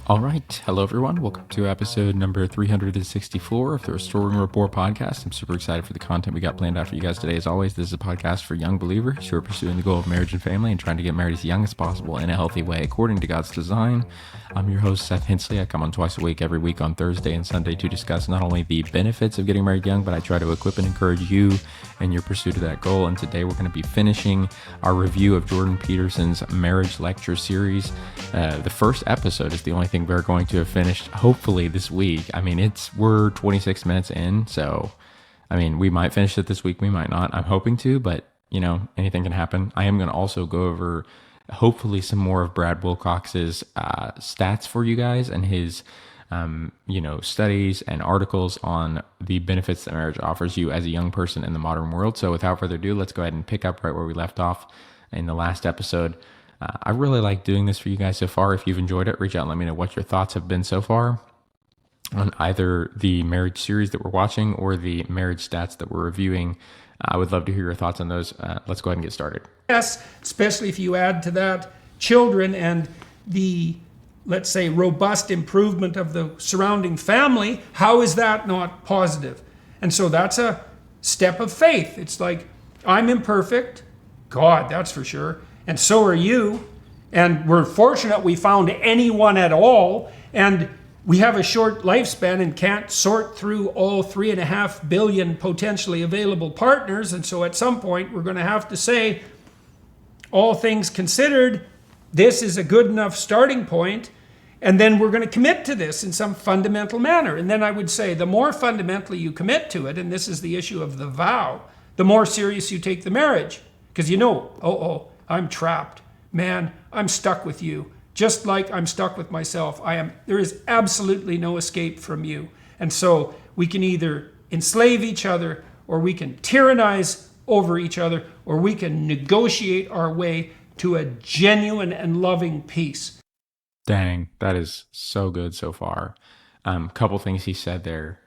All right. Hello, everyone. Welcome to episode number 364 of the Restoring Rapport podcast. I'm super excited for the content we got planned out for you guys today. As always, this is a podcast for young believers who are pursuing the goal of marriage and family and trying to get married as young as possible in a healthy way according to God's design. I'm your host, Seth Hensley. I come on twice a week, every week on Thursday and Sunday to discuss not only the benefits of getting married young, but I try to equip and encourage you in your pursuit of that goal. And today we're going to be finishing our review of Jordan Peterson's marriage lecture series. The first episode is the only thing we're going to have finished, hopefully, this week. I mean, we're 26 minutes in, so we might finish it this week, we might not. I'm hoping to, but anything can happen. I am going to also go over hopefully some more of Brad Wilcox's stats for you guys and his studies and articles on the benefits that marriage offers you as a young person in the modern world. So without further ado, let's go ahead and pick up right where we left off in the last episode. I really like doing this for you guys so far. If you've enjoyed it, reach out and let me know what your thoughts have been so far on either the marriage series that we're watching or the marriage stats that we're reviewing. I would love to hear your thoughts on those. Let's go ahead and get started. Yes, especially if you add to that children and the, let's say, robust improvement of the surrounding family. How is that not positive? And so that's a step of faith. It's like, I'm imperfect. God, that's for sure. And so are you. And we're fortunate we found anyone at all. And we have a short lifespan and can't sort through all 3.5 billion potentially available partners. And so at some point, we're going to have to say, all things considered, this is a good enough starting point. And then we're going to commit to this in some fundamental manner. And then I would say, the more fundamentally you commit to it, and this is the issue of the vow, the more serious you take the marriage. Because I'm trapped. Man, I'm stuck with you. Just like I'm stuck with myself. There is absolutely no escape from you. And so we can either enslave each other, or we can tyrannize over each other, or we can negotiate our way to a genuine and loving peace. Dang, that is so good so far. Couple things he said there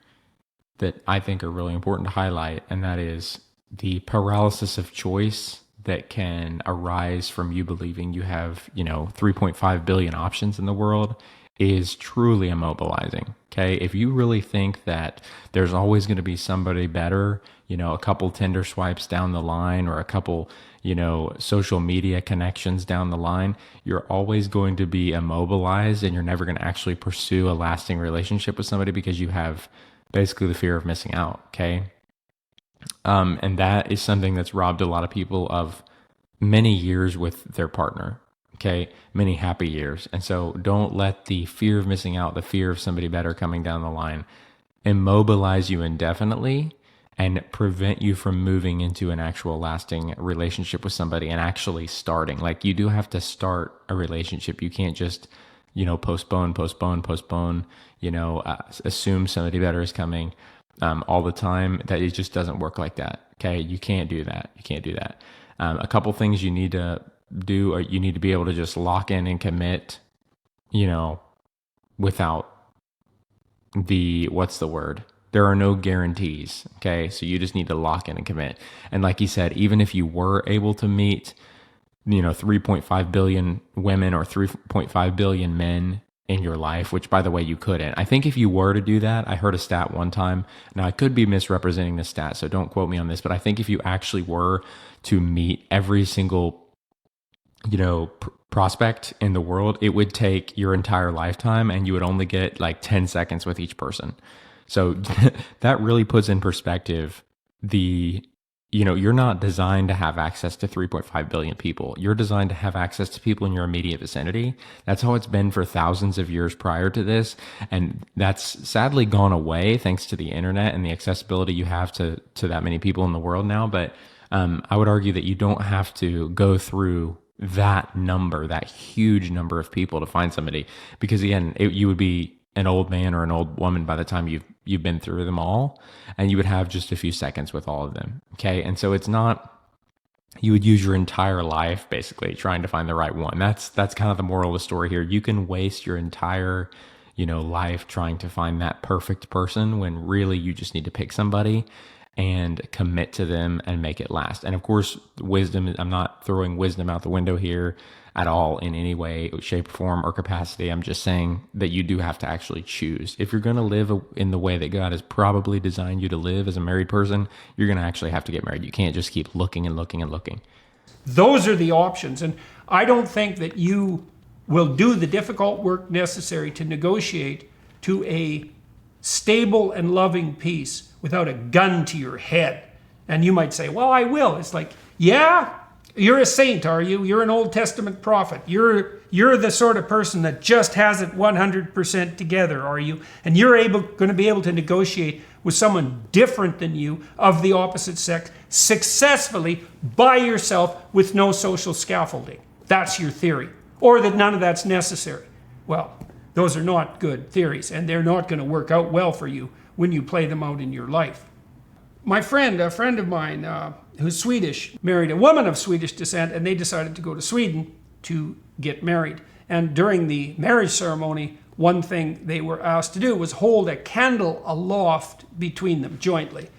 that I think are really important to highlight, and that is the paralysis of choice that can arise from you believing you have, 3.5 billion options in the world is truly immobilizing. Okay. If you really think that there's always going to be somebody better, a couple Tinder swipes down the line or a couple, social media connections down the line, you're always going to be immobilized and you're never going to actually pursue a lasting relationship with somebody because you have basically the fear of missing out. Okay. And that is something that's robbed a lot of people of many years with their partner, okay? Many happy years. And so don't let the fear of missing out, the fear of somebody better coming down the line, immobilize you indefinitely and prevent you from moving into an actual lasting relationship with somebody and actually starting. Like, you do have to start a relationship. You can't just, postpone, assume somebody better is coming all the time. That it just doesn't work like that. Okay. You can't do that. A couple things you need to do, or you need to be able to just lock in and commit, without what's the word? There are no guarantees. Okay. So you just need to lock in and commit. And like he said, even if you were able to meet, 3.5 billion women or 3.5 billion men in your life, which, by the way, you couldn't. I think if you were to do that, I heard a stat one time. Now, I could be misrepresenting this stat, so don't quote me on this, but I think if you actually were to meet every single, prospect in the world, it would take your entire lifetime and you would only get like 10 seconds with each person. So that really puts in perspective you're not designed to have access to 3.5 billion people. You're designed to have access to people in your immediate vicinity. That's how it's been for thousands of years prior to this. And that's sadly gone away thanks to the internet and the accessibility you have to that many people in the world now. But I would argue that you don't have to go through that huge number of people to find somebody, because again, you would be an old man or an old woman by the time you've been through them all, and you would have just a few seconds with all of them. Okay. And so it's not, you would use your entire life basically trying to find the right one. That's kind of the moral of the story here. You can waste your entire, life trying to find that perfect person when really you just need to pick somebody and commit to them and make it last. And of course, wisdom, I'm not throwing wisdom out the window here. at all in any way, shape, form, or capacity. I'm just saying that you do have to actually choose. If you're going to live in the way that God has probably designed you to live as a married person, you're going to actually have to get married. You can't just keep looking and looking and looking. Those are the options. And I don't think that you will do the difficult work necessary to negotiate to a stable and loving peace without a gun to your head. And you might say, well, I will. It's like, yeah, you're a saint, are you? You're an Old Testament prophet. You're the sort of person that just has it 100% together, are you? And you're going to be able to negotiate with someone different than you of the opposite sex successfully by yourself with no social scaffolding. That's your theory. Or that none of that's necessary. Well, those are not good theories, and they're not going to work out well for you when you play them out in your life. My friend, a friend of mine who's Swedish, married a woman of Swedish descent, and they decided to go to Sweden to get married. And during the marriage ceremony, one thing they were asked to do was hold a candle aloft between them jointly.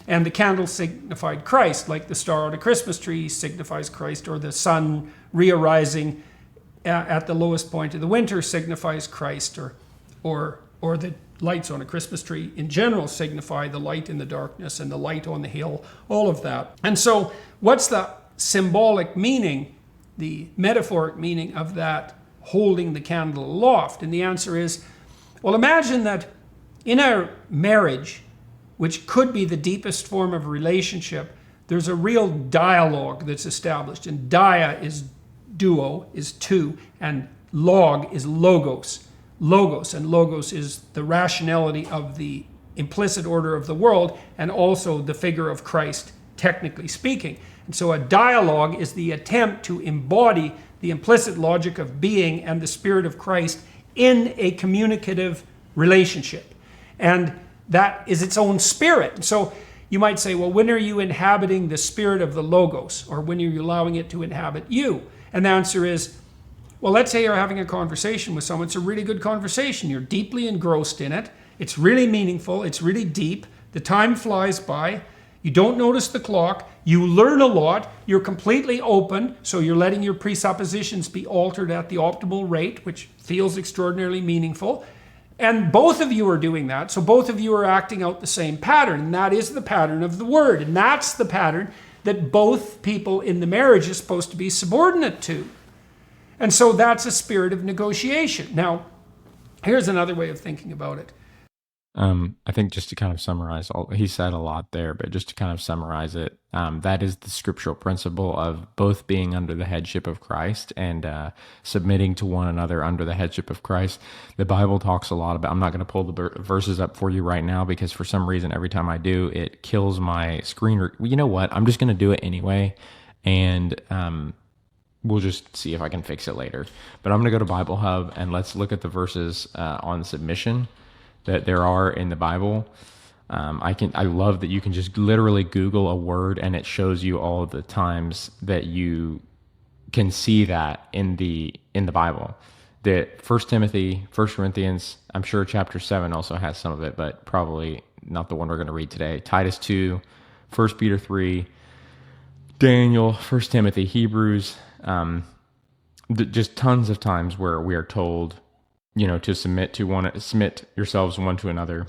And the candle signified Christ, like the star on a Christmas tree signifies Christ, or the sun re-arising at the lowest point of the winter signifies Christ, or the lights on a Christmas tree in general signify the light in the darkness and the light on the hill, all of that. And so what's the symbolic meaning, the metaphoric meaning of that holding the candle aloft? And the answer is, well, imagine that in our marriage, which could be the deepest form of relationship, there's a real dialogue that's established. And dia is duo, is two, and log is logos. Logos, and logos is the rationality of the implicit order of the world and also the figure of Christ, technically speaking. And so a dialogue is the attempt to embody the implicit logic of being and the spirit of Christ in a communicative relationship. And that is its own spirit. And so you might say, well, when are you inhabiting the spirit of the logos, or when are you allowing it to inhabit you? And the answer is, well, let's say you're having a conversation with someone. It's a really good conversation. You're deeply engrossed in it. It's really meaningful. It's really deep. The time flies by. You don't notice the clock. You learn a lot. You're completely open, so you're letting your presuppositions be altered at the optimal rate, which feels extraordinarily meaningful. And both of you are doing that, so both of you are acting out the same pattern, and that is the pattern of the word. And that's the pattern that both people in the marriage are supposed to be subordinate to. And so that's a spirit of negotiation. Now, here's another way of thinking about it. I think just to kind of summarize, he said a lot there, but just to kind of summarize it, that is the scriptural principle of both being under the headship of Christ and submitting to one another under the headship of Christ. The Bible talks a lot about, I'm not going to pull the verses up for you right now because for some reason, every time I do, it kills my screen. You know what? I'm just going to do it anyway. And we'll just see if I can fix it later. But I'm going to go to Bible Hub and let's look at the verses on submission that there are in the Bible. I love that you can just literally Google a word and it shows you all of the times that you can see that in the Bible. That 1 Timothy, 1 Corinthians, I'm sure chapter 7 also has some of it, but probably not the one we're going to read today. Titus 2, 1 Peter 3, Daniel, 1 Timothy, Hebrews, just tons of times where we are told, to submit yourselves one to another.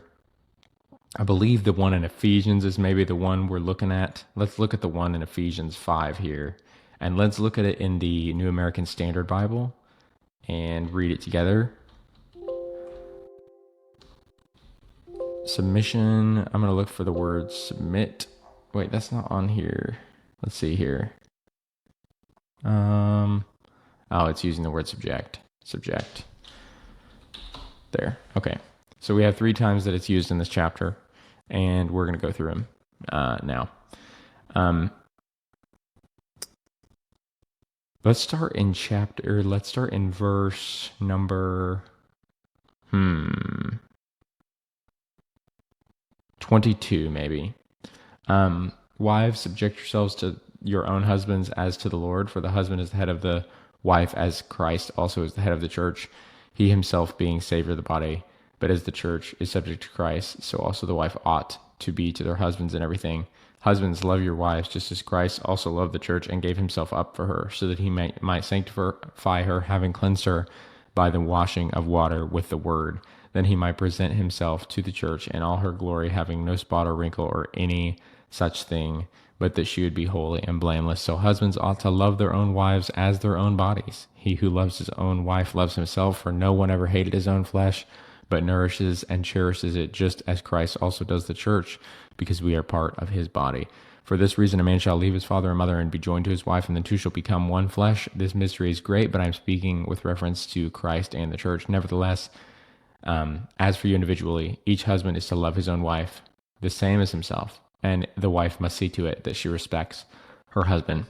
I believe the one in Ephesians is maybe the one we're looking at. Let's look at the one in Ephesians 5 here. And let's look at it in the New American Standard Bible and read it together. Submission. I'm going to look for the word submit. Wait, that's not on here. Let's see here. It's using the word subject. Subject. There. Okay. So we have 3 times that it's used in this chapter, and we're going to go through them now. Let's start in verse number 22 maybe. Wives, subject yourselves to your own husbands as to the Lord, for the husband is the head of the wife, as Christ also is the head of the church, he himself being Savior of the body. But as the church is subject to Christ, so also the wife ought to be to their husbands in everything. Husbands, love your wives, just as Christ also loved the church and gave himself up for her, so that he might sanctify her, having cleansed her by the washing of water with the word. Then he might present himself to the church in all her glory, having no spot or wrinkle or any such thing, but that she would be holy and blameless. So husbands ought to love their own wives as their own bodies. He who loves his own wife loves himself, for no one ever hated his own flesh, but nourishes and cherishes it, just as Christ also does the church, because we are part of his body. For this reason, a man shall leave his father and mother and be joined to his wife, and the two shall become one flesh. This mystery is great, but I'm speaking with reference to Christ and the church. Nevertheless, as for you individually, each husband is to love his own wife the same as himself, and the wife must see to it that she respects her husband.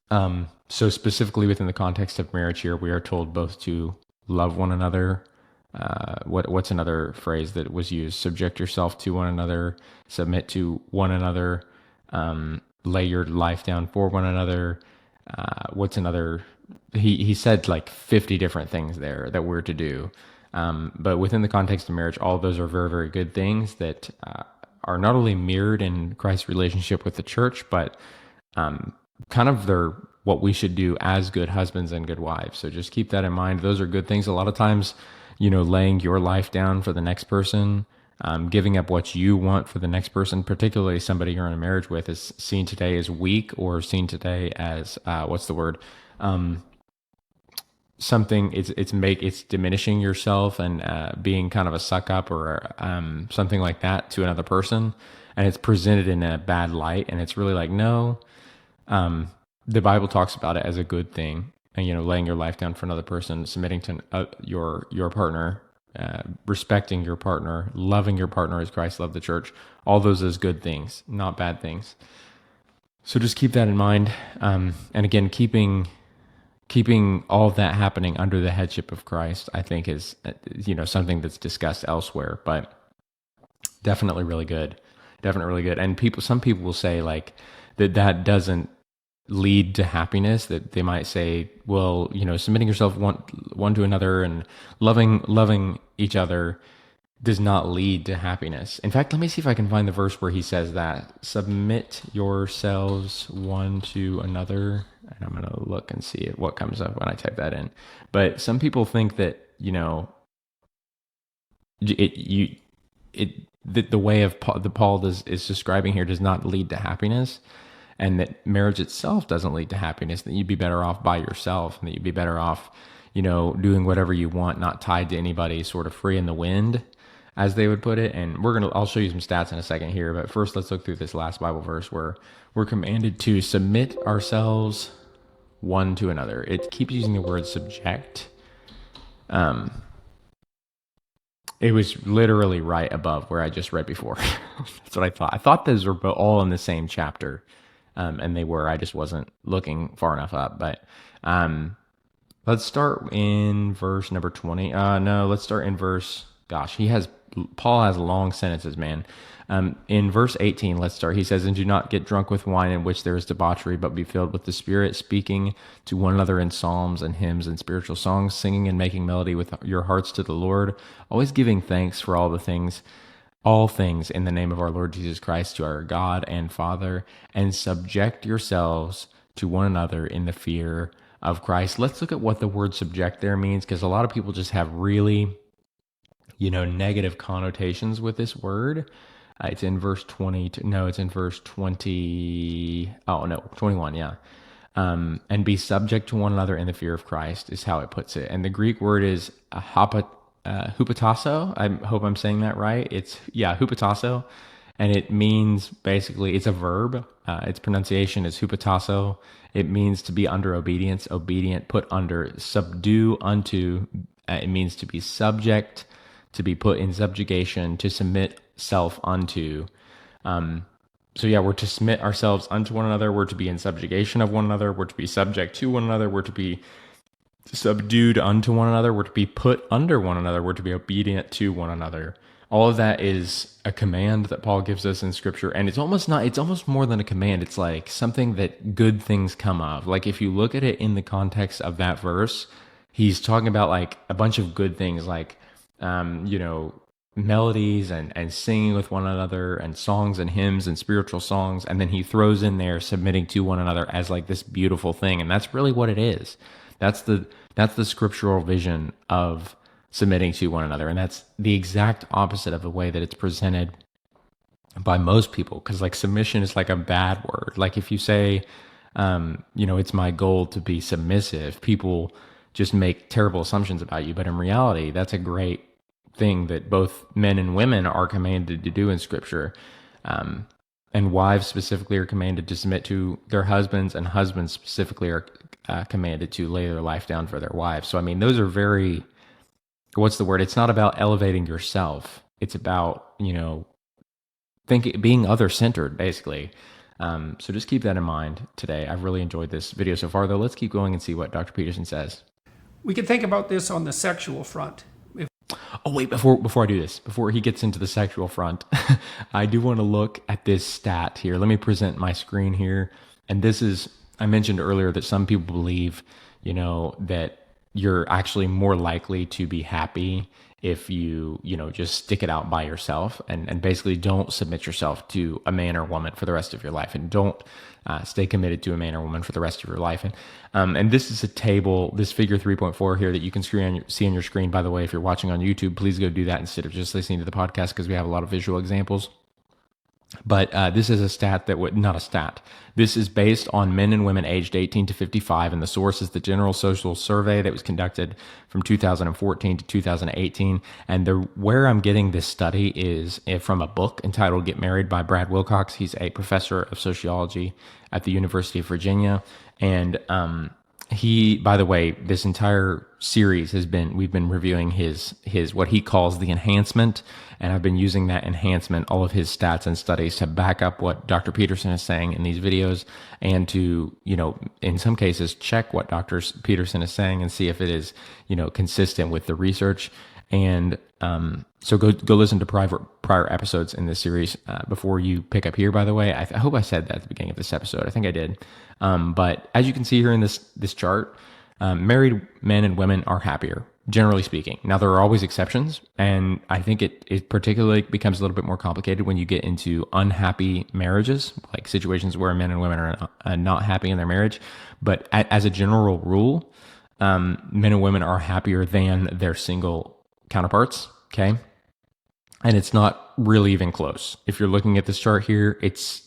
So specifically within the context of marriage here, we are told both to love one another. What's another phrase that was used? Subject yourself to one another, submit to one another, lay your life down for one another. What's another? He said like 50 different things there that we're to do. But within the context of marriage, all of those are very, very good things that are not only mirrored in Christ's relationship with the church, but kind of they're what we should do as good husbands and good wives. So just keep that in mind. Those are good things. A lot of times, laying your life down for the next person, giving up what you want for the next person, particularly somebody you're in a marriage with, is seen today as weak, or seen today as something. It's diminishing yourself and being kind of a suck up or something like that to another person, and it's presented in a bad light. And it's really like, no, the Bible talks about it as a good thing. And, laying your life down for another person, submitting to your partner, respecting your partner, loving your partner as Christ loved the church, all those as good things, not bad things. So just keep that in mind. And again, keeping all of that happening under the headship of Christ, I think is, something that's discussed elsewhere, but definitely really good. Definitely really good. And some people will say like that doesn't lead to happiness, that they might say, well, submitting yourself one to another and loving each other does not lead to happiness. In fact, let me see if I can find the verse where he says that. Submit yourselves one to another. And I'm going to look and see what comes up when I type that in. But some people think that, the way of Paul is describing here does not lead to happiness. And that marriage itself doesn't lead to happiness, that you'd be better off by yourself, and that you'd be better off, doing whatever you want, not tied to anybody, sort of free in the wind, as they would put it. And I'll show you some stats in a second here, but first let's look through this last Bible verse where we're commanded to submit ourselves one to another. It keeps using the word subject. It was literally right above where I just read before. That's what I thought. I thought those were all in the same chapter. And they were. I just wasn't looking far enough up. But let's start in verse number 20. Let's start in verse. Paul has long sentences, man. In verse 18, let's start. He says, "And do not get drunk with wine, in which there is debauchery, but be filled with the Spirit, speaking to one another in psalms and hymns and spiritual songs, singing and making melody with your hearts to the Lord, always giving thanks for all things in the name of our Lord Jesus Christ, to our God and Father, and subject yourselves to one another in the fear of Christ." Let's look at what the word subject there means, because a lot of people just have really, negative connotations with this word. It's in verse 20. It's in verse 20. Oh, no, 21, yeah. And be subject to one another in the fear of Christ is how it puts it. And the Greek word is hupatasso. I hope I'm saying that right. Hupatasso. And it means basically, it's a verb. Its pronunciation is hupatasso. It means to be under obedience, obedient, put under, subdue unto. It means to be subject, to be put in subjugation, to submit self unto. We're to submit ourselves unto one another. We're to be in subjugation of one another. We're to be subject to one another. We're to be subdued unto one another. We're to be put under one another. We're to be obedient to one another. All of that is a command that Paul gives us in Scripture, and it's almost more than a command. It's like something that good things come of. Like if you look at it in the context of that verse, he's talking about like a bunch of good things, like melodies and singing with one another and songs and hymns and spiritual songs. And then he throws in there submitting to one another as like this beautiful thing. And that's really what it is. That's the scriptural vision of submitting to one another. And that's the exact opposite of the way that it's presented by most people. Cause like submission is like a bad word. Like if you say, it's my goal to be submissive, people just make terrible assumptions about you. But in reality, that's a great thing that both men and women are commanded to do in scripture. And wives specifically are commanded to submit to their husbands, and husbands specifically are commanded to lay their life down for their wives. So, I mean, those are very, what's the word? It's not about elevating yourself. It's about, being other-centered, basically. So just keep that in mind today. I've really enjoyed this video so far, though. Let's keep going and see what Dr. Peterson says. We can think about this on the sexual front. Oh, wait, before I do this, before he gets into the sexual front, I do want to look at this stat here. Let me present my screen here. And this is, I mentioned earlier that some people believe, that you're actually more likely to be happy if you, just stick it out by yourself and basically don't submit yourself to a man or woman for the rest of your life, and don't stay committed to a man or woman for the rest of your life. And this is a table, this figure 3.4 here that you can see on your screen. By the way, if you're watching on YouTube, please go do that instead of just listening to the podcast, because we have a lot of visual examples. But this is a stat that not a stat. This is based on men and women aged 18 to 55, and the source is the General Social Survey that was conducted from 2014 to 2018. And where I'm getting this study is from a book entitled "Get Married" by Brad Wilcox. He's a professor of sociology at the University of Virginia, and he, by the way, this entire series we've been reviewing his what he calls the enhancement, and I've been using that enhancement, all of his stats and studies, to back up what Dr. Peterson is saying in these videos, and to, in some cases, check what Dr. Peterson is saying and see if it is, consistent with the research. And so go listen to prior episodes in this series before you pick up here. By the way, I hope I said that at the beginning of this episode. I think I did. But as you can see here in this chart, married men and women are happier, generally speaking. Now, there are always exceptions, and I think it particularly becomes a little bit more complicated when you get into unhappy marriages, like situations where men and women are not happy in their marriage. But as a general rule, men and women are happier than their single counterparts, okay? And it's not really even close. If you're looking at this chart here, it's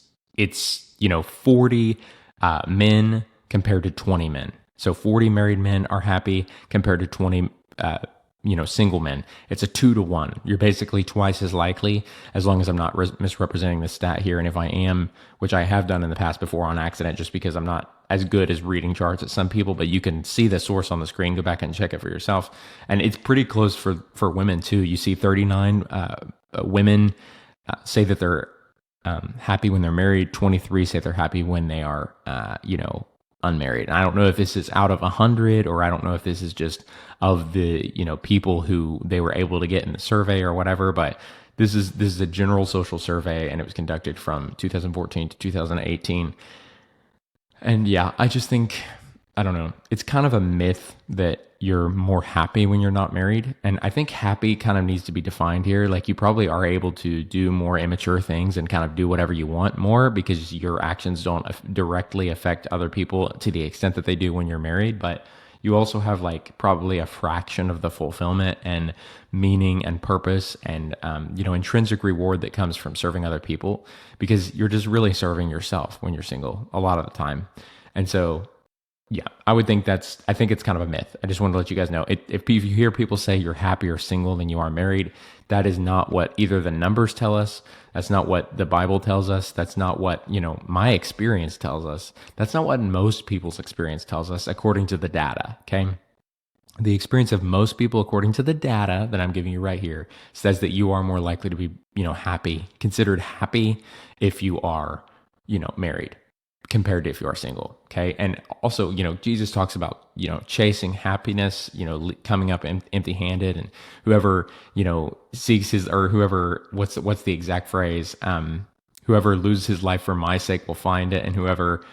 40 men compared to 20 men. So 40 married men are happy compared to 20 single men. It's a 2-to-1. You're basically twice as likely, as long as I'm not misrepresenting the stat here. And if I am, which I have done in the past before on accident, just because I'm not as good as reading charts as some people, but you can see the source on the screen. Go back and check it for yourself. And it's pretty close for women too. You see 39 women say that they're happy when they're married. 23 say they're happy when they are, unmarried. And I don't know if this is out of 100, or I don't know if this is just of the, people who they were able to get in the survey or whatever, but this is a general social survey, and it was conducted from 2014 to 2018. And yeah, I just think, I don't know, it's kind of a myth that you're more happy when you're not married. And I think happy kind of needs to be defined here. Like, you probably are able to do more immature things and kind of do whatever you want more, because your actions don't directly affect other people to the extent that they do when you're married. But you also have like probably a fraction of the fulfillment and meaning and purpose and, intrinsic reward that comes from serving other people, because you're just really serving yourself when you're single a lot of the time. And so, yeah, I think it's kind of a myth. I just wanted to let you guys know. If you hear people say you're happier single than you are married, that is not what either the numbers tell us. That's not what the Bible tells us. That's not what, my experience tells us. That's not what most people's experience tells us, according to the data, okay? The experience of most people, according to the data that I'm giving you right here, says that you are more likely to be, happy, considered happy if you are, married, compared to if you are single, okay? And also, Jesus talks about, chasing happiness, coming up empty-handed, and whoever, seeks his, or whoever, what's the exact phrase? Whoever loses his life for my sake will find it, and whoever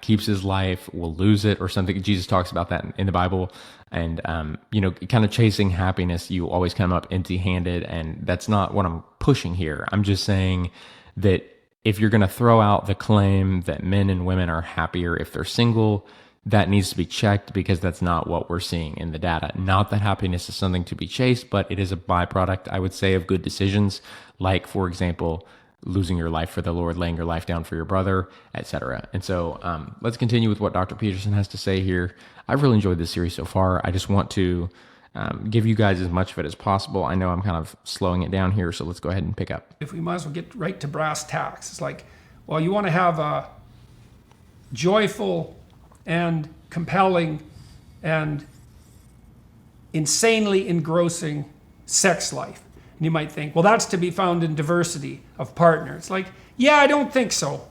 keeps his life, will lose it, or something. Jesus talks about that in the Bible. And, kind of chasing happiness, you always come up empty-handed, and that's not what I'm pushing here. I'm just saying that if you're going to throw out the claim that men and women are happier if they're single, that needs to be checked, because that's not what we're seeing in the data. Not that happiness is something to be chased, but it is a byproduct, I would say, of good decisions, like, for example, losing your life for the Lord, laying your life down for your brother, etc. And so let's continue with what Dr. Peterson has to say here. I've really enjoyed this series so far. I just want to give you guys as much of it as possible. I know I'm kind of slowing it down here, so let's go ahead and pick up. If we might as well get right to brass tacks. It's like, well, you want to have a joyful and compelling and insanely engrossing sex life. And you might think, well, that's to be found in diversity of partner. It's like, yeah, I don't think so.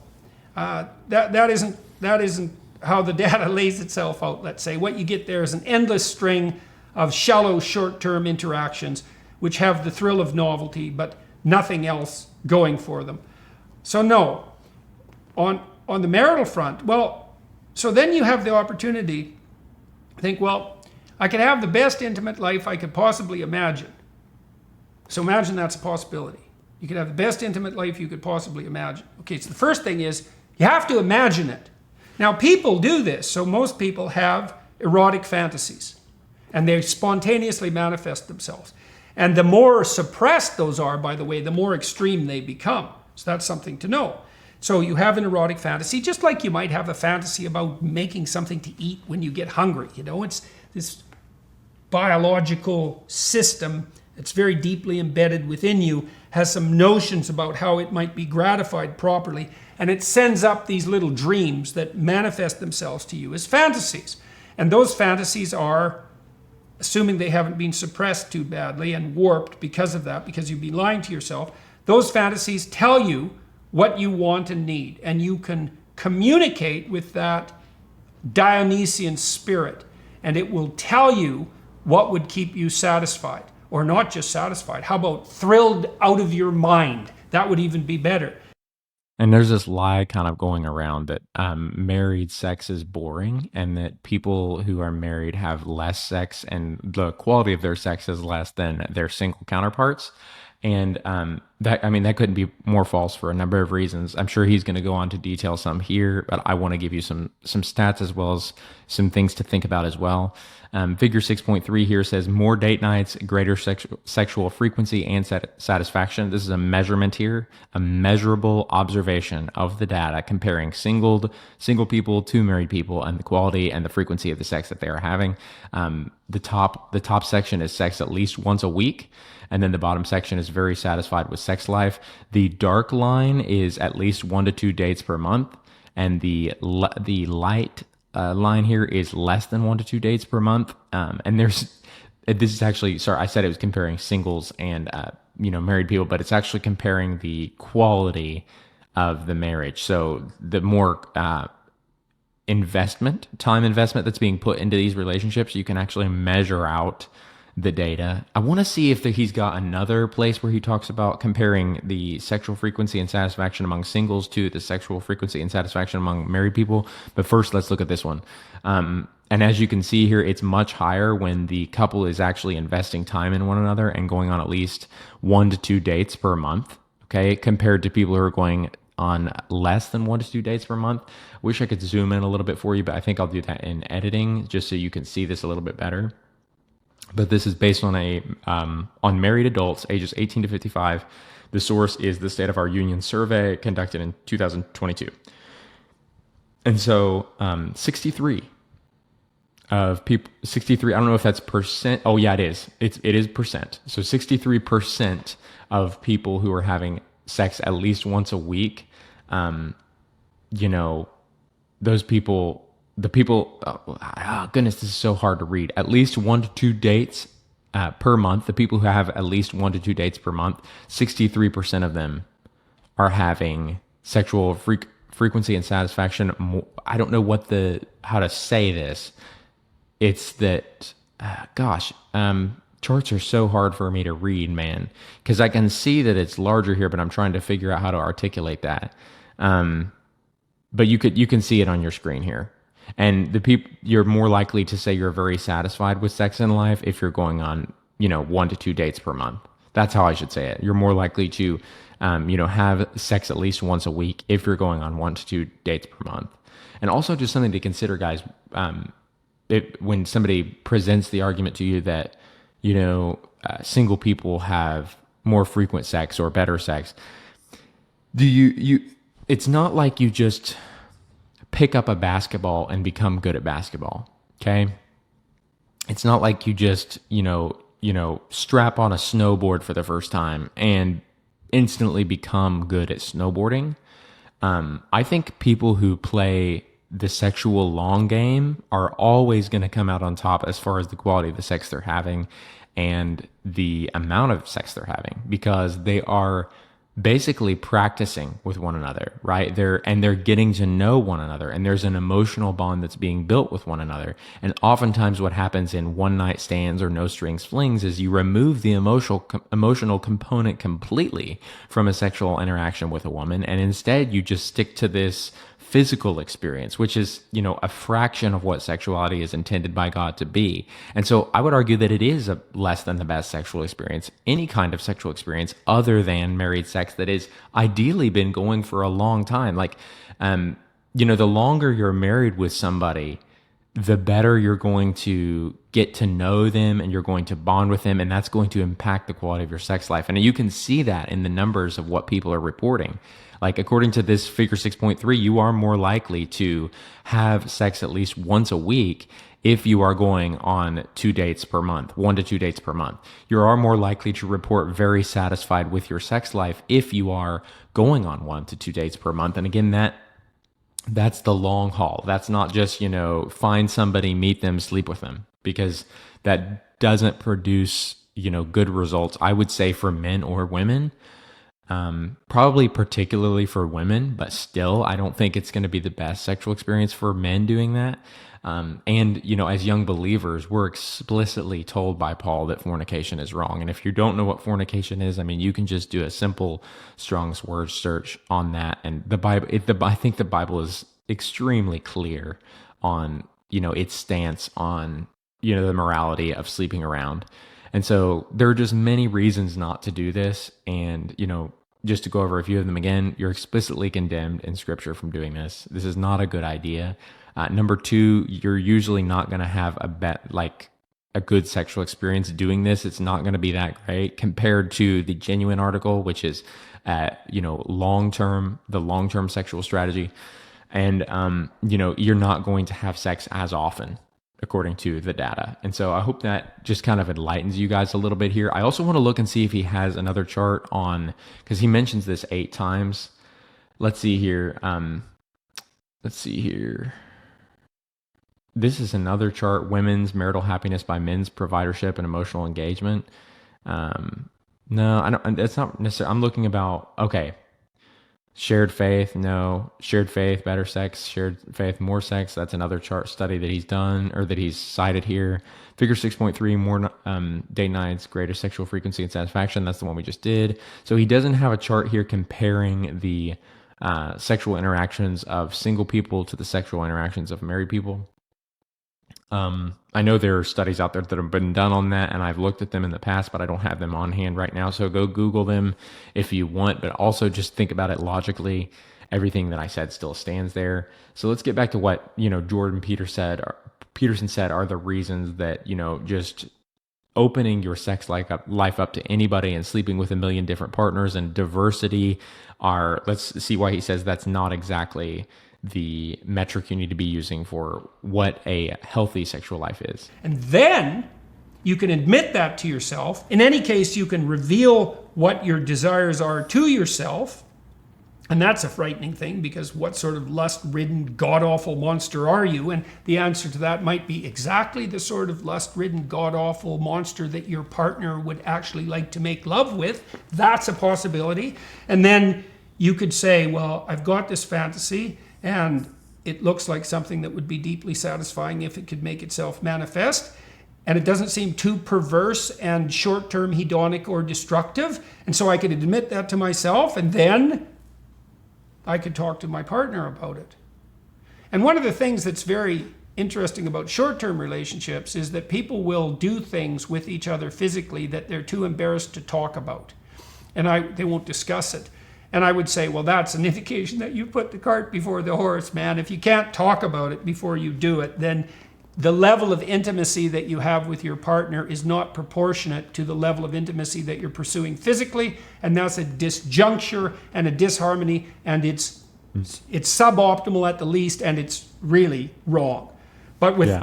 That isn't how the data lays itself out, let's say. What you get there is an endless string of shallow, short-term interactions which have the thrill of novelty, but nothing else going for them. So no, on the marital front, well, so then you have the opportunity to think, well, I could have the best intimate life I could possibly imagine. So imagine that's a possibility. You could have the best intimate life you could possibly imagine. Okay, so the first thing is, you have to imagine it. Now, people do this. So most people have erotic fantasies, and they spontaneously manifest themselves. And the more suppressed those are, by the way, the more extreme they become. So that's something to know. So you have an erotic fantasy, just like you might have a fantasy about making something to eat when you get hungry. It's this biological system that's very deeply embedded within you, has some notions about how it might be gratified properly, and it sends up these little dreams that manifest themselves to you as fantasies. And those fantasies are, assuming they haven't been suppressed too badly and warped because of that, because you've been lying to yourself, those fantasies tell you what you want and need, and you can communicate with that Dionysian spirit, and it will tell you what would keep you satisfied. Or not just satisfied. How about thrilled out of your mind? That would even be better. And there's this lie kind of going around that married sex is boring, and that people who are married have less sex, and the quality of their sex is less than their single counterparts. And that couldn't be more false for a number of reasons. I'm sure he's going to go on to detail some here, but I want to give you some stats as well as some things to think about as well. Figure 6.3 here says more date nights, greater sexual frequency and satisfaction. This is a measurement here, a measurable observation of the data comparing single people to married people and the quality and the frequency of the sex that they are having. The top section is sex at least once a week. And then the bottom section is very satisfied with sex life. The dark line is at least 1 to 2 dates per month. And the light line here is less than 1 to 2 dates per month. And this is actually, sorry, I said it was comparing singles and, married people, but it's actually comparing the quality of the marriage. So the more, time investment that's being put into these relationships, you can actually measure out the data. I want to see if he's got another place where he talks about comparing the sexual frequency and satisfaction among singles to the sexual frequency and satisfaction among married people. But first, let's look at this one. And as you can see here, it's much higher when the couple is actually investing time in one another and going on at least 1 to 2 dates per month, okay, compared to people who are going on less than 1 to 2 dates per month. Wish I could zoom in a little bit for you, but I think I'll do that in editing just so you can see this a little bit better. But this is based on on married adults ages 18 to 55. The source is the State of Our Union survey conducted in 2022. And so 63 of people, 63, I don't know if that's percent. Oh yeah, it is. It is percent. So 63% of people who are having sex at least once a week, those people, goodness, this is so hard to read. At least 1 to 2 dates per month. The people who have at least 1 to 2 dates per month, 63% of them are having sexual frequency and satisfaction. I don't know how to say this. It's that, charts are so hard for me to read, man, because I can see that it's larger here, but I'm trying to figure out how to articulate that. but you can see it on your screen here. And the people, you're more likely to say you're very satisfied with sex in life if you're going on, 1 to 2 dates per month. That's how I should say it. You're more likely to, have sex at least once a week if you're going on 1 to 2 dates per month. And also just something to consider, guys, when somebody presents the argument to you that, single people have more frequent sex or better sex, it's not like you just pick up a basketball and become good at basketball. Okay. It's not like you just, strap on a snowboard for the first time and instantly become good at snowboarding. I think people who play the sexual long game are always going to come out on top as far as the quality of the sex they're having and the amount of sex they're having, because they are basically practicing with one another, right? They're getting to know one another, and there's an emotional bond that's being built with one another. And oftentimes what happens in one night stands or no strings flings is you remove the emotional component completely from a sexual interaction with a woman, and instead you just stick to this physical experience, which is, a fraction of what sexuality is intended by God to be. And so I would argue that it is a less than the best sexual experience, any kind of sexual experience other than married sex that is ideally been going for a long time. Like, the longer you're married with somebody, the better you're going to get to know them and you're going to bond with them, and that's going to impact the quality of your sex life. And you can see that in the numbers of what people are reporting. Like, according to this figure 6.3, you are more likely to have sex at least once a week if you are going on 2 dates per month, 1 to 2 dates per month. You are more likely to report very satisfied with your sex life if you are going on 1 to 2 dates per month. And again, that's the long haul. That's not just, find somebody, meet them, sleep with them, because that doesn't produce, good results, I would say, for men or women. Probably particularly for women, but still, I don't think it's going to be the best sexual experience for men doing that. And, as young believers, we're explicitly told by Paul that fornication is wrong. And if you don't know what fornication is, you can just do a simple Strong's word search on that. And the Bible, I think the Bible is extremely clear on, its stance on, the morality of sleeping around. And so there are just many reasons not to do this. And, just to go over a few of them again, you're explicitly condemned in Scripture from doing this. This is not a good idea. Number 2, you're usually not going to have a good sexual experience doing this. It's not going to be that great compared to the Genuine article, which is, the long-term sexual strategy. And, you're not going to have sex as often, according to the data. And so I hope that just kind of enlightens you guys a little bit here. I also want to look and see if he has another chart on, because he mentions this 8 times. Let's see here. This is another chart, women's marital happiness by men's providership and emotional engagement. No, I don't, it's not necessarily, I'm looking about, okay. Shared faith, no. Shared faith, better sex. Shared faith, more sex. That's another chart study that he's done, or that he's cited here. Figure 6.3, more date nights, greater sexual frequency and satisfaction. That's the one we just did. So he doesn't have a chart here comparing the sexual interactions of single people to the sexual interactions of married people. I know there are studies out there that have been done on that, and I've looked at them in the past, but I don't have them on hand right now. So go Google them if you want, but also just think about it logically. Everything that I said still stands there. So let's get back to what, Jordan Peterson said are the reasons that, just opening your sex life up to anybody and sleeping with a million different partners and diversity are, let's see why he says that's not exactly the metric you need to be using for what a healthy sexual life is. And then you can admit that to yourself. In any case, you can reveal what your desires are to yourself. And that's a frightening thing, because what sort of lust-ridden, god-awful monster are you? And the answer to that might be exactly the sort of lust-ridden, god-awful monster that your partner would actually like to make love with. That's a possibility. And then you could say, well, I've got this fantasy, and it looks like something that would be deeply satisfying if it could make itself manifest. And it doesn't seem too perverse and short-term hedonic or destructive. And so I could admit that to myself, and then I could talk to my partner about it. And one of the things that's very interesting about short-term relationships is that people will do things with each other physically that they're too embarrassed to talk about. And they won't discuss it. And I would say, well, that's an indication that you put the cart before the horse, man. If you can't talk about it before you do it, then the level of intimacy that you have with your partner is not proportionate to the level of intimacy that you're pursuing physically. And that's a disjuncture and a disharmony, and it's suboptimal at the least, and it's really wrong. But with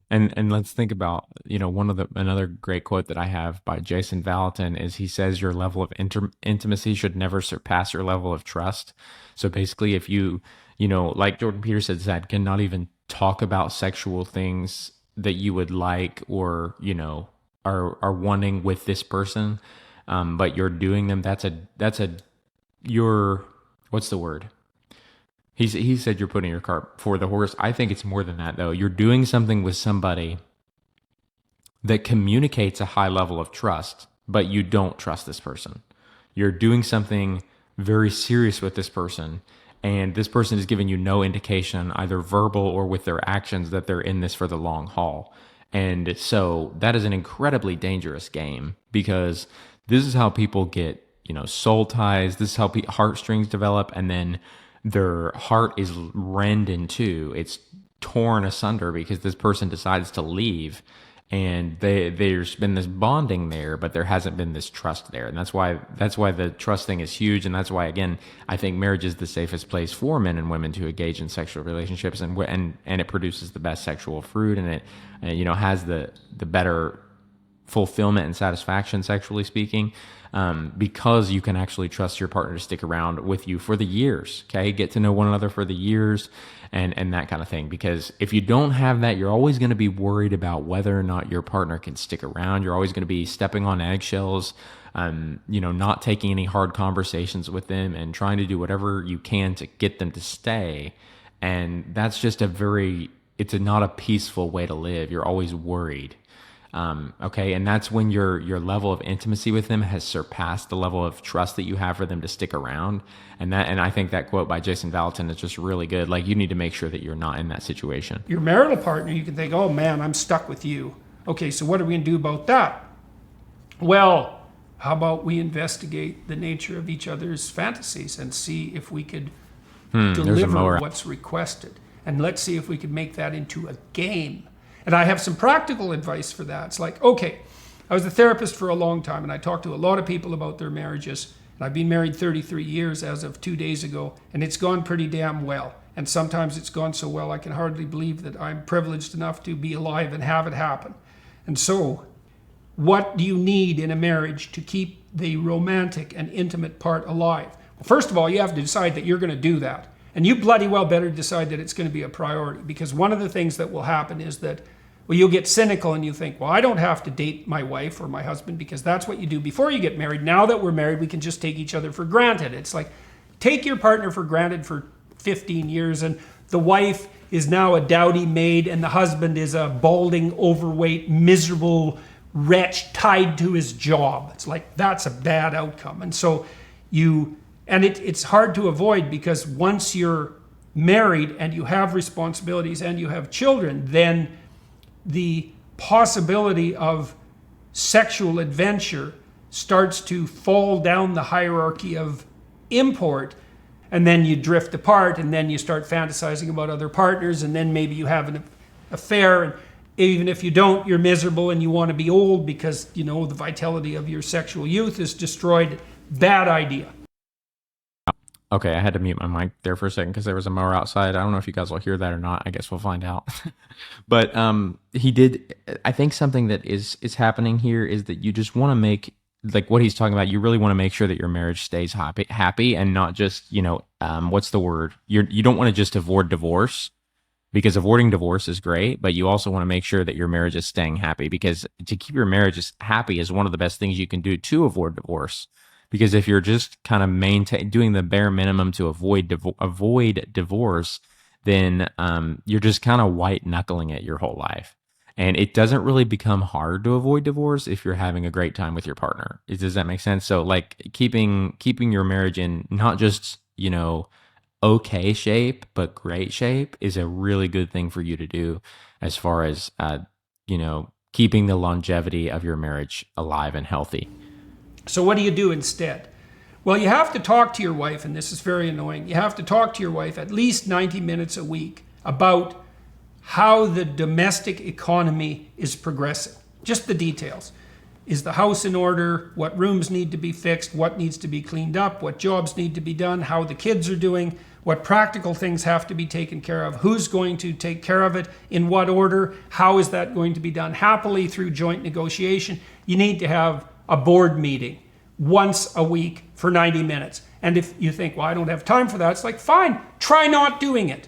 And let's think about, another great quote that I have by Jason Valentin is he says your level of intimacy should never surpass your level of trust. So basically, if you, like Jordan Peterson said, cannot even talk about sexual things that you would like or, are wanting with this person, but you're doing them, what's the word? He said you're putting your cart before the horse. I think it's more than that, though. You're doing something with somebody that communicates a high level of trust, but you don't trust this person. You're doing something very serious with this person, and this person is giving you no indication, either verbal or with their actions, that they're in this for the long haul. And so that is an incredibly dangerous game, because this is how people get, soul ties. This is how heartstrings develop, and then their heart is rend in two. It's torn asunder because this person decides to leave, and there's been this bonding there, but there hasn't been this trust there. And that's why the trust thing is huge. And that's why, again, I think marriage is the safest place for men and women to engage in sexual relationships, and it produces the best sexual fruit, and it has the better fulfillment and satisfaction, sexually speaking, because you can actually trust your partner to stick around with you for the years. Okay, get to know one another for the years, and that kind of thing. Because if you don't have that, you're always going to be worried about whether or not your partner can stick around. You're always going to be stepping on eggshells, not taking any hard conversations with them, and trying to do whatever you can to get them to stay. And that's just it's not a peaceful way to live. You're always worried. Okay, and that's when your level of intimacy with them has surpassed the level of trust that you have for them to stick around. And I think that quote by Jason Valentin is just really good. Like, you need to make sure that you're not in that situation. Your marital partner, you can think, oh man, I'm stuck with you. Okay, so what are we going to do about that? Well, how about we investigate the nature of each other's fantasies and see if we could deliver what's requested. And let's see if we could make that into a game. And I have some practical advice for that. It's like, okay, I was a therapist for a long time, and I talked to a lot of people about their marriages. And I've been married 33 years as of 2 days ago, and it's gone pretty damn well. And sometimes it's gone so well I can hardly believe that I'm privileged enough to be alive and have it happen. And so, what do you need in a marriage to keep the romantic and intimate part alive? Well, first of all, you have to decide that you're going to do that. And you bloody well better decide that it's going to be a priority, because one of the things that will happen is that, well, you'll get cynical and you think, well, I don't have to date my wife or my husband, because that's what you do before you get married. Now that we're married, we can just take each other for granted. It's like, take your partner for granted for 15 years, and the wife is now a dowdy maid, and the husband is a balding, overweight, miserable wretch tied to his job. It's like, that's a bad outcome. And so it's hard to avoid, because once you're married and you have responsibilities and you have children, then the possibility of sexual adventure starts to fall down the hierarchy of import, and then you drift apart, and then you start fantasizing about other partners, and then maybe you have an affair, and even if you don't, you're miserable and you want to be old because, the vitality of your sexual youth is destroyed. Bad idea. Okay, I had to mute my mic there for a second because there was a mower outside. I don't know if you guys will hear that or not. I guess we'll find out. But I think something that is happening here is that you just want to make, like what he's talking about, you really want to make sure that your marriage stays happy and not just, what's the word? You don't want to just avoid divorce, because avoiding divorce is great, but you also want to make sure that your marriage is staying happy, because to keep your marriage happy is one of the best things you can do to avoid divorce. Because if you're just kind of doing the bare minimum to avoid divorce, then you're just kind of white knuckling it your whole life. And it doesn't really become hard to avoid divorce if you're having a great time with your partner. Does that make sense? So like keeping your marriage in not just, okay shape, but great shape is a really good thing for you to do as far as, keeping the longevity of your marriage alive and healthy. So what do you do instead? Well, you have to talk to your wife, and this is very annoying. You have to talk to your wife at least 90 minutes a week about how the domestic economy is progressing. Just the details. Is the house in order? What rooms need to be fixed? What needs to be cleaned up? What jobs need to be done? How the kids are doing? What practical things have to be taken care of? Who's going to take care of it? In what order? How is that going to be done happily through joint negotiation? You need to have a board meeting once a week for 90 minutes. And if you think, well, I don't have time for that, it's like, fine, try not doing it.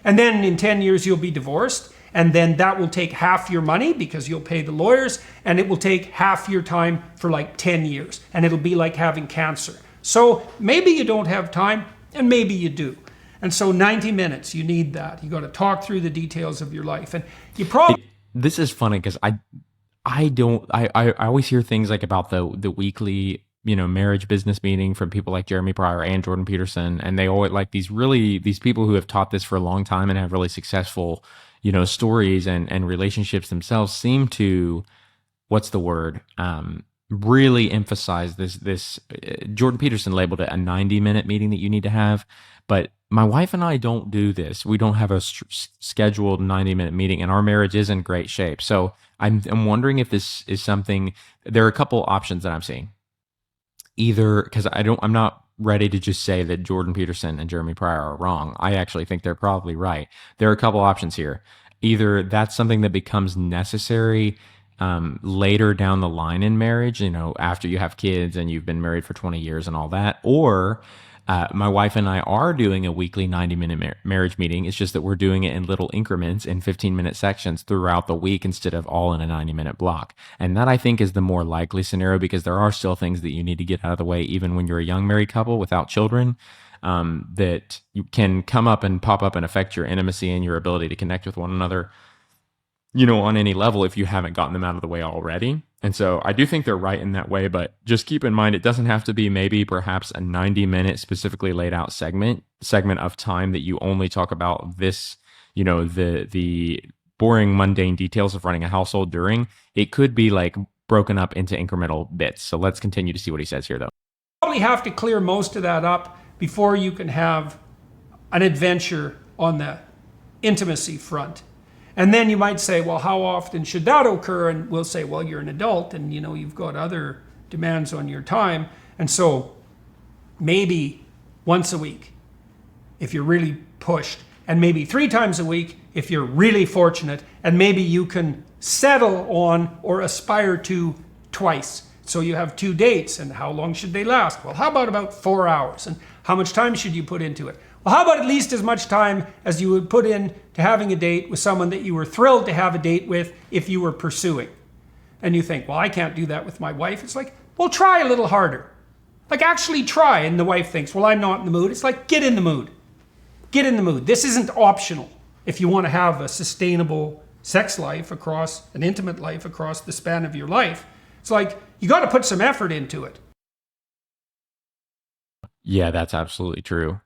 And then in 10 years, you'll be divorced. And then that will take half your money because you'll pay the lawyers. And it will take half your time for like 10 years. And it'll be like having cancer. So maybe you don't have time and maybe you do. And so 90 minutes, you need that. You got to talk through the details of your life. And you probably... This is funny because I always hear things like about the weekly, marriage business meeting from people like Jeremy Pryor and Jordan Peterson. And they always like these people who have taught this for a long time and have really successful, stories and relationships themselves seem to, what's the word? Really emphasize this. Jordan Peterson labeled it a 90-minute meeting that you need to have. But my wife and I don't do this. We don't have a scheduled 90-minute meeting, and our marriage is in great shape. So I'm wondering if this is something. There are a couple options that I'm seeing. Either because I'm not ready to just say that Jordan Peterson and Jeremy Pryor are wrong. I actually think they're probably right. There are a couple options here. Either that's something that becomes necessary later down the line in marriage, after you have kids and you've been married for 20 years and all that, or my wife and I are doing a weekly 90-minute marriage meeting. It's just that we're doing it in little increments in 15-minute sections throughout the week instead of all in a 90-minute block. And that, I think, is the more likely scenario because there are still things that you need to get out of the way even when you're a young married couple without children that you can come up and pop up and affect your intimacy and your ability to connect with one another, on any level if you haven't gotten them out of the way already. And so I do think they're right in that way, but just keep in mind, it doesn't have to be maybe perhaps a 90-minute specifically laid out segment of time that you only talk about this, the boring, mundane details of running a household during. It could be like broken up into incremental bits. So let's continue to see what he says here, though. Probably have to clear most of that up before you can have an adventure on the intimacy front. And then you might say, well, how often should that occur? And we'll say, well, you're an adult and, you've got other demands on your time. And so maybe once a week if you're really pushed, and maybe 3 times a week if you're really fortunate, and maybe you can settle on or aspire to twice. So you have 2 dates, and how long should they last? Well, how about 4 hours? And how much time should you put into it? Well, how about at least as much time as you would put in to having a date with someone that you were thrilled to have a date with if you were pursuing? And you think, well, I can't do that with my wife. It's like, well, try a little harder. Like, actually try. And the wife thinks, well, I'm not in the mood. It's like, get in the mood. Get in the mood. This isn't optional if you want to have a sustainable sex life an intimate life across the span of your life. It's like, you got to put some effort into it. Yeah, that's absolutely true.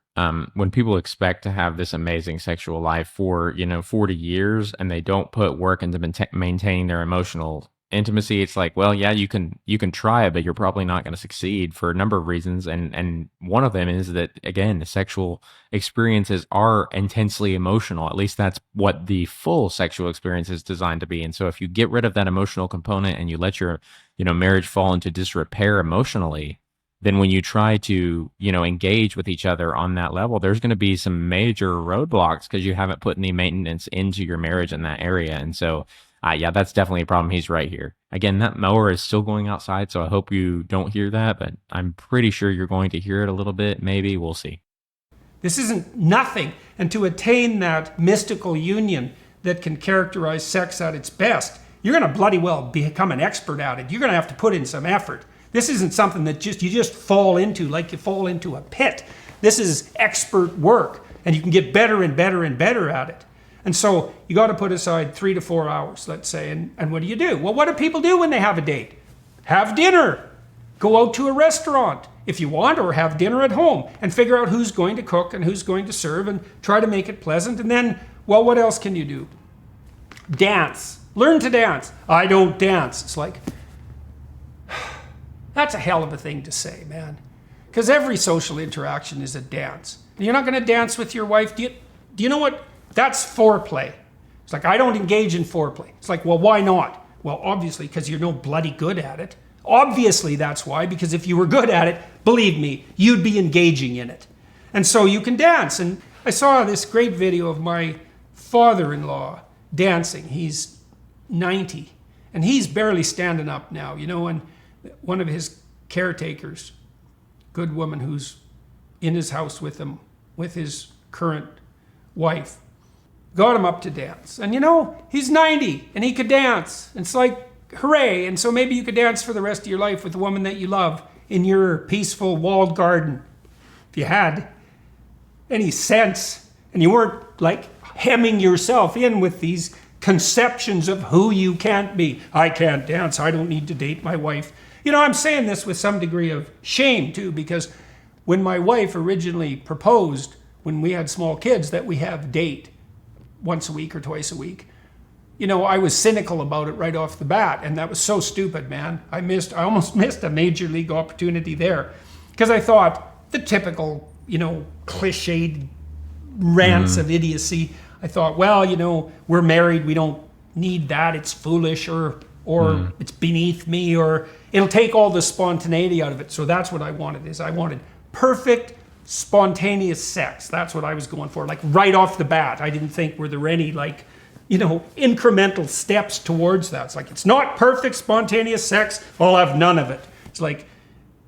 When people expect to have this amazing sexual life for, 40 years and they don't put work into maintaining their emotional intimacy, it's like, well, yeah, you can try it, but you're probably not going to succeed for a number of reasons. And one of them is that, again, the sexual experiences are intensely emotional. At least that's what the full sexual experience is designed to be. And so if you get rid of that emotional component and you let your, marriage fall into disrepair emotionally, then when you try to, engage with each other on that level, there's going to be some major roadblocks because you haven't put any maintenance into your marriage in that area. And so, yeah, that's definitely a problem. He's right here. Again, that mower is still going outside, so I hope you don't hear that, but I'm pretty sure you're going to hear it a little bit. Maybe. We'll see. This isn't nothing. And to attain that mystical union that can characterize sex at its best, you're going to bloody well become an expert at it. You're going to have to put in some effort. This isn't something that you just fall into like you fall into a pit. This is expert work, and you can get better and better and better at it. And so you got to put aside 3 to 4 hours, let's say. And what do? Well, what do people do when they have a date? Have dinner. Go out to a restaurant. if you want, or have dinner at home and figure out who's going to cook and who's going to serve and try to make it pleasant. And then, well, what else can you do? Dance. Learn to dance. I don't dance. It's like, that's a hell of a thing to say, man. Because every social interaction is a dance. You're not going to dance with your wife. Do you know what? That's foreplay. It's like, I don't engage in foreplay. It's like, well, why not? Well, obviously, because you're no bloody good at it. Obviously, that's why, because if you were good at it, believe me, you'd be engaging in it. And so you can dance. And I saw this great video of my father-in-law dancing. He's 90, and he's barely standing up now, you know, and one of his caretakers, good woman who's in his house with him, with his current wife, got him up to dance. And you know, he's 90 and he could dance. It's like, hooray. And so maybe you could dance for the rest of your life with the woman that you love in your peaceful walled garden. If you had any sense and you weren't like hemming yourself in with these conceptions of who you can't be. I can't dance. I don't need to date my wife. You know, I'm saying this with some degree of shame too, because when my wife originally proposed, when we had small kids, that we have date once a week or twice a week, you know, I was cynical about it right off the bat, and that was so stupid, man. I almost missed a major league opportunity there, because I thought the typical, you know, cliched rants of idiocy. I thought, well, you know, we're married, we don't need that. It's foolish, or it's beneath me, or it'll take all the spontaneity out of it. So that's what I wanted. I wanted perfect, spontaneous sex. That's what I was going for, like right off the bat. I didn't think were there any, like, you know, incremental steps towards that. It's like, it's not perfect, spontaneous sex, I'll have none of it. It's like,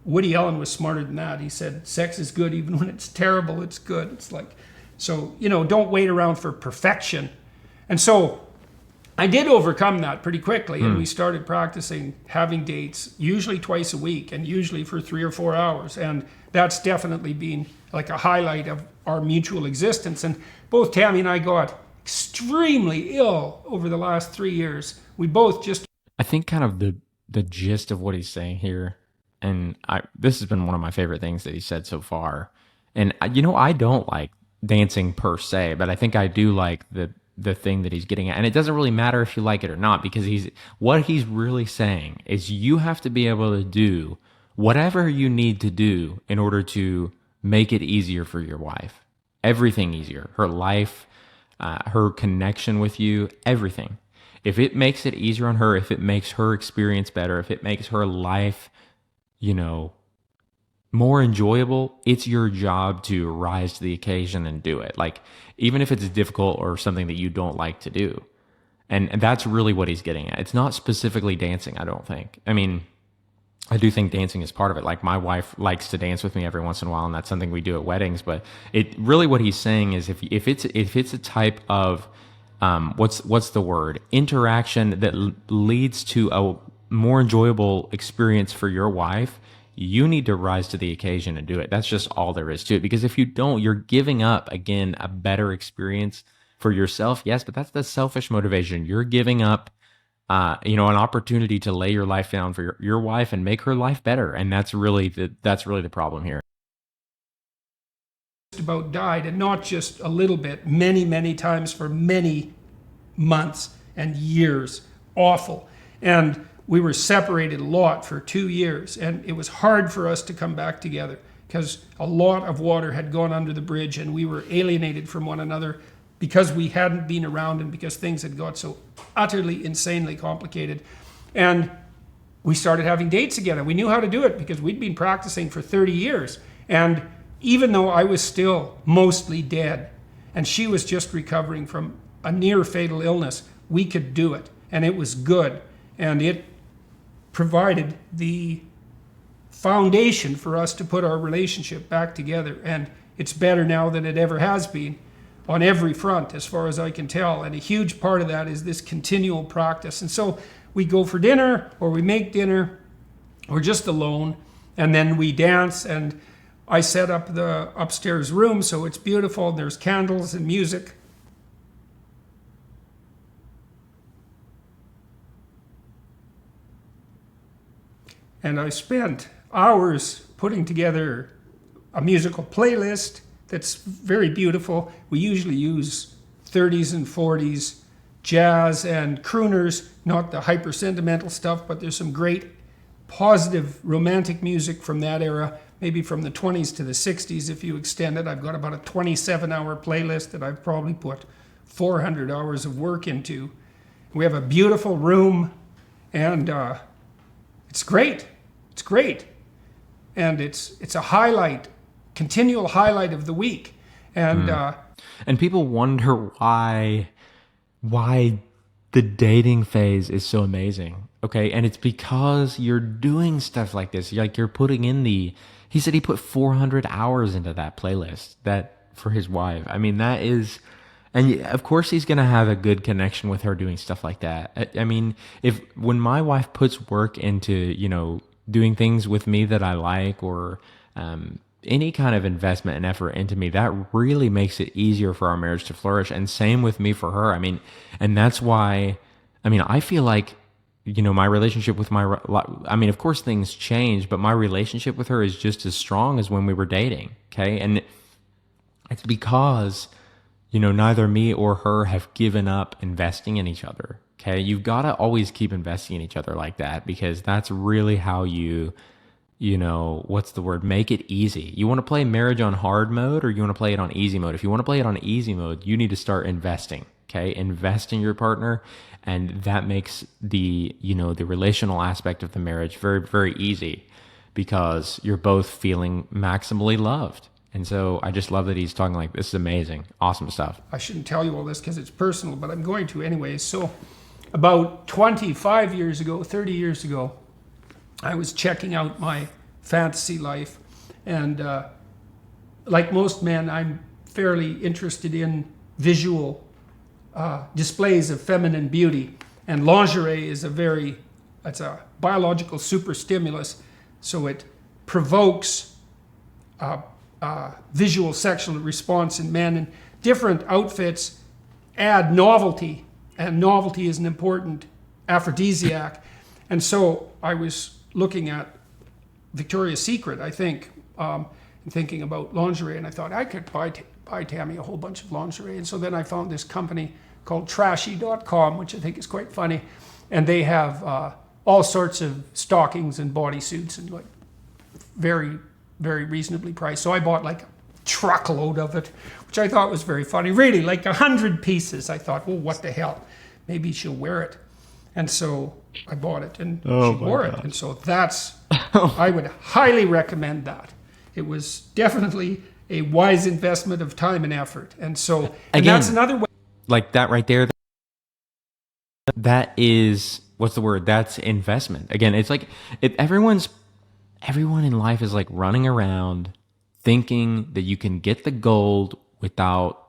Woody Allen was smarter than that. He said, sex is good even when it's terrible, it's good. It's like, so, you know, don't wait around for perfection. And so I did overcome that pretty quickly, and we started practicing having dates, usually twice a week, and usually for 3 or 4 hours. And that's definitely been like a highlight of our mutual existence. And both Tammy and I got extremely ill over the last 3 years. We both just... I think kind of the gist of what he's saying here, and this has been one of my favorite things that he said so far. And, you know, I don't like dancing per se, but I think I do like the thing that he's getting at. And it doesn't really matter if you like it or not, because what he's really saying is you have to be able to do whatever you need to do in order to make it easier for your wife. Everything easier. Her life, her connection with you, everything. If it makes it easier on her, if it makes her experience better, if it makes her life, you know, more enjoyable, it's your job to rise to the occasion and do it. Like, even if it's difficult or something that you don't like to do. And that's really what he's getting at. It's not specifically dancing, I don't think. I mean, I do think dancing is part of it. Like, my wife likes to dance with me every once in a while, and that's something we do at weddings. But it really, what he's saying is if it's a type of what's the word, interaction that leads to a more enjoyable experience for your wife, you need to rise to the occasion and do it. That's just all there is to it. Because if you don't, you're giving up, again, a better experience for yourself. Yes, but that's the selfish motivation. You're giving up, you know, an opportunity to lay your life down for your wife and make her life better. And that's really the problem here. About died, and not just a little bit, many, many times for many months and years. Awful. And we were separated a lot for 2 years, and it was hard for us to come back together because a lot of water had gone under the bridge, and we were alienated from one another because we hadn't been around and because things had got so utterly, insanely complicated. And we started having dates again, and we knew how to do it because we'd been practicing for 30 years. And even though I was still mostly dead and she was just recovering from a near fatal illness, we could do it, and it was good. And it provided the foundation for us to put our relationship back together. And it's better now than it ever has been on every front, as far as I can tell. And a huge part of that is this continual practice. And so we go for dinner, or we make dinner, or just alone, and then we dance. And I set up the upstairs room so it's beautiful. There's candles and music. And I spent hours putting together a musical playlist that's very beautiful. We usually use 30s and 40s jazz and crooners, not the hyper sentimental stuff, but there's some great positive romantic music from that era, maybe from the 20s to the 60s if you extend it. I've got about a 27-hour playlist that I've probably put 400 hours of work into. We have a beautiful room, and it's great. It's great. And it's a highlight, continual highlight of the week. And people wonder why the dating phase is so amazing. Okay, and it's because you're doing stuff like this. Like you're putting in he said he put 400 hours into that playlist that for his wife. I mean, that is, and of course he's going to have a good connection with her doing stuff like that. I mean, when my wife puts work into, doing things with me that I like, or any kind of investment and effort into me, that really makes it easier for our marriage to flourish. And same with me for her. I mean, and that's why, I feel like, my relationship with of course things change, but my relationship with her is just as strong as when we were dating. Okay. And it's because, neither me or her have given up investing in each other. Okay. You've got to always keep investing in each other like that, because that's really how make it easy. You want to play marriage on hard mode, or you want to play it on easy mode? If you want to play it on easy mode, you need to start investing. Okay. Invest in your partner. And that makes the relational aspect of the marriage very, very easy, because you're both feeling maximally loved. And so I just love that he's talking like, this is amazing. Awesome stuff. I shouldn't tell you all this because it's personal, but I'm going to anyways. So about 25 years ago, 30 years ago, I was checking out my fantasy life. And like most men, I'm fairly interested in visual displays of feminine beauty, and lingerie is it's a biological super stimulus, so it provokes visual sexual response in men, and different outfits add novelty, and novelty is an important aphrodisiac. And so I was looking at Victoria's Secret, I think, and thinking about lingerie, and I thought I could buy Tammy a whole bunch of lingerie. And so then I found this company called trashy.com, which I think is quite funny. And they have all sorts of stockings and bodysuits, and like very, very reasonably priced. So I bought like a truckload of it, which I thought was very funny. Really, like 100 pieces. I thought, well, what the hell? Maybe she'll wear it. And so I bought it, and she wore it. And so I would highly recommend that. It was definitely a wise investment of time and effort. And so, and that's another way. Like that right there, that is, what's the word? That's investment. Again, it's like everyone in life is like running around thinking that you can get the gold without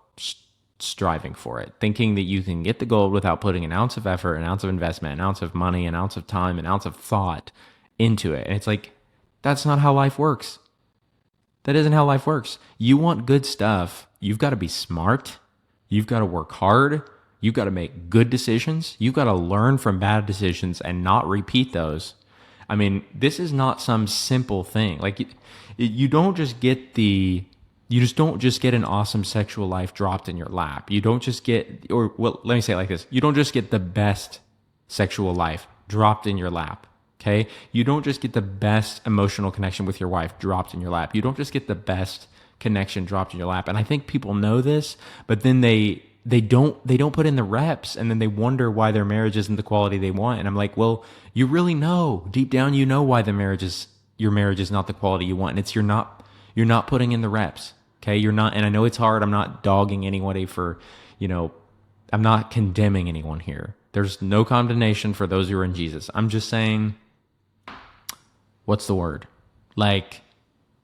striving for it, thinking that you can get the gold without putting an ounce of effort, an ounce of investment, an ounce of money, an ounce of time, an ounce of thought into it. And it's like, that's not how life works. That isn't how life works. You want good stuff, you've got to be smart. You've got to work hard. You've got to make good decisions. You've got to learn from bad decisions and not repeat those. I mean, this is not some simple thing. Like you don't just get an awesome sexual life dropped in your lap. You don't just get, let me say it like this. You don't just get the best sexual life dropped in your lap. Okay. You don't just get the best emotional connection with your wife dropped in your lap. You don't just get the best connection dropped in your lap. And I think people know this, but then they don't put in the reps, and then they wonder why their marriage isn't the quality they want. And I'm like, well, you really know deep down, you know why your marriage is not the quality you want. And it's you're not putting in the reps. Okay. You're not, and I know it's hard. I'm not dogging anybody for, I'm not condemning anyone here. There's no condemnation for those who are in Jesus. I'm just saying, what's the word? Like,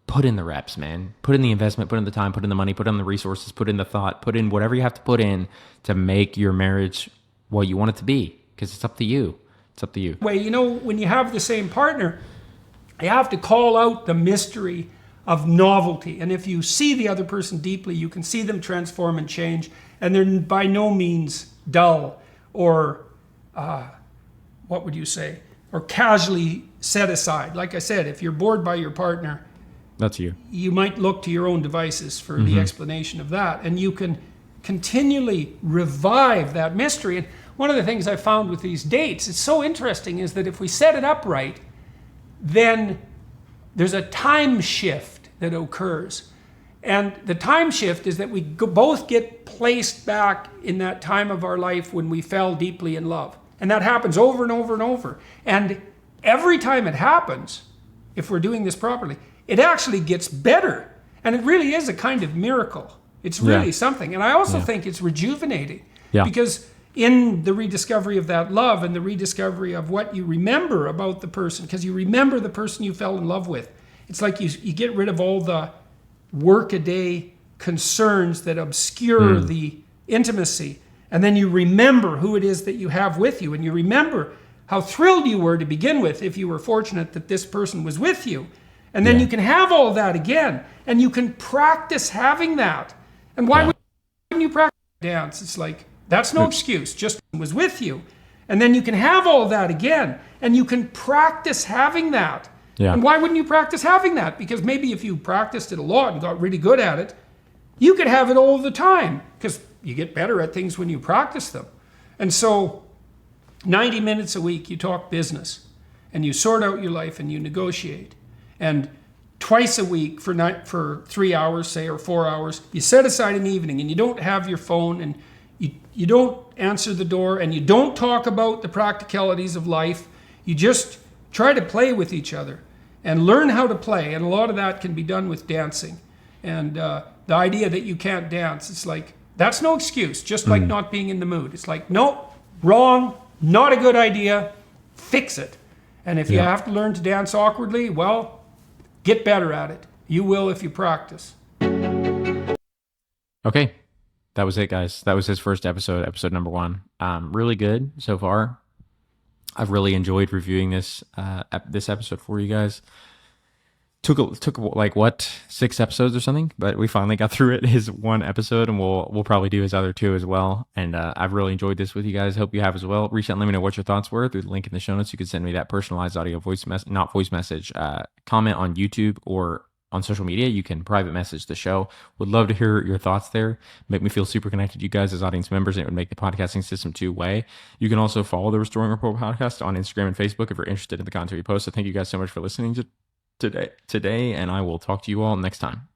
put in the reps, man. Put in the investment, put in the time, put in the money, put in the resources, put in the thought, put in whatever you have to put in to make your marriage what you want it to be, because it's up to you. It's up to you. When you have the same partner, you have to call out the mystery of novelty. And if you see the other person deeply, you can see them transform and change. And they're by no means dull or, what would you say? or casually set aside. Like I said, if you're bored by your partner, That's you. you might look to your own devices for the explanation of that. And you can continually revive that mystery. And one of the things I found with these dates, it's so interesting, is that if we set it up right, then there's a time shift that occurs. And the time shift is that we both get placed back in that time of our life when we fell deeply in love. And that happens over and over and over. And every time it happens, if we're doing this properly, it actually gets better. And it really is a kind of miracle. It's really something. And I also think it's rejuvenating. Because in the rediscovery of that love and the rediscovery of what you remember about the person, because you remember the person you fell in love with, it's like you get rid of all the workaday concerns that obscure the intimacy. And then you remember who it is that you have with you. And you remember how thrilled you were to begin with if you were fortunate that this person was with you. And then you can have all that again. And you can practice having that. And why wouldn't you practice dance? It's like, that's no excuse. Just was with you. And then you can have all that again. And you can practice having that. And why wouldn't you practice having that? Because maybe if you practiced it a lot and got really good at it, you could have it all the time. Because you get better at things when you practice them. And so 90 minutes a week, you talk business. And you sort out your life and you negotiate. And twice a week for 3 hours, say, or 4 hours, you set aside an evening and you don't have your phone and you don't answer the door and you don't talk about the practicalities of life. You just try to play with each other and learn how to play. And a lot of that can be done with dancing. And the idea that you can't dance, it's like, that's no excuse, just like not being in the mood. It's like, nope, wrong, not a good idea, fix it. And if you have to learn to dance awkwardly, well, get better at it. You will if you practice. Okay. That was it, guys. That was his first episode number 1. Really good so far. I've really enjoyed reviewing this episode for you guys. Took like 6 episodes or something, but we finally got through it. His 1 episode, and we'll probably do his other 2 as well. And I've really enjoyed this with you guys. Hope you have as well. Reach out and let me know what your thoughts were through the link in the show notes. You can send me that personalized audio comment on YouTube or on social media. You can private message the show. Would love to hear your thoughts there. Make me feel super connected to you guys as audience members, and it would make the podcasting system two-way. You can also follow the Restoring Rapport podcast on Instagram and Facebook if you're interested in the content we post. So thank you guys so much for listening today, and I will talk to you all next time.